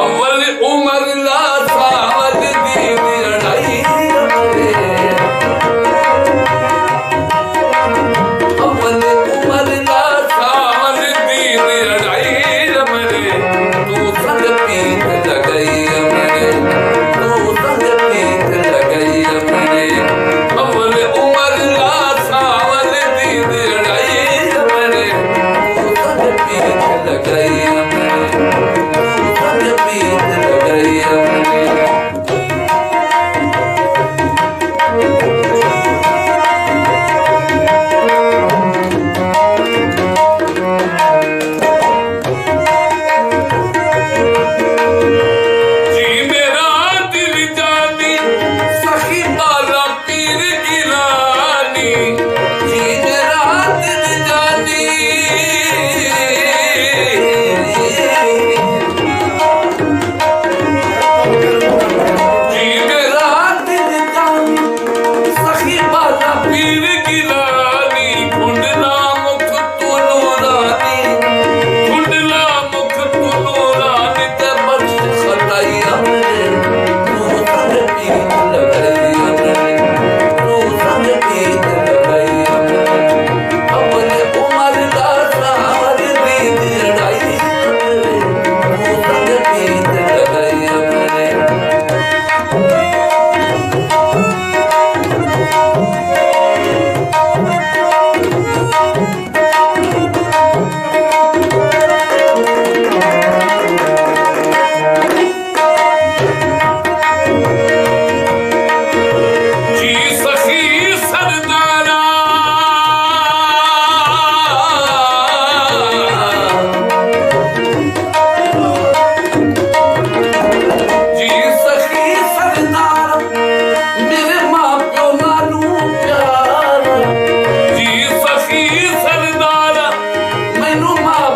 अव्वल उमर ला सावल दी लड़ाई रे, अव्वल उमर ला सावल दी लड़ाई रे, तू संग पीत लगई हमरे, तू संग पीत लगई हमरे। अव्वल उमर ला सावल दी लड़ाई रे, तू संग पीत लगई हमरे, तू संग पीत लगई हमरे। जी मेरा दिल जानी सखी बाला पीर गिलानी, जी मेरा दिल जानी, जी मेरा दिल जानी सखी बाला पीर गिलानी। कुंडला मुख तू नूरानी, कुंडला मुख तू नूरानी, ते बख्श खताई हमरे, तू संग पीत लगई हमरे, तू संग पीत लगई हमरे। अव्वल उमर ला सावल दी लड़ाई हमरे, तू संग पीत लगई हमरे। जी सखी सरदारा, जी सखी सरदारा, मेरे माँ प्यो नानू प्यारा, जी सखी सरदारा, मैनू माँ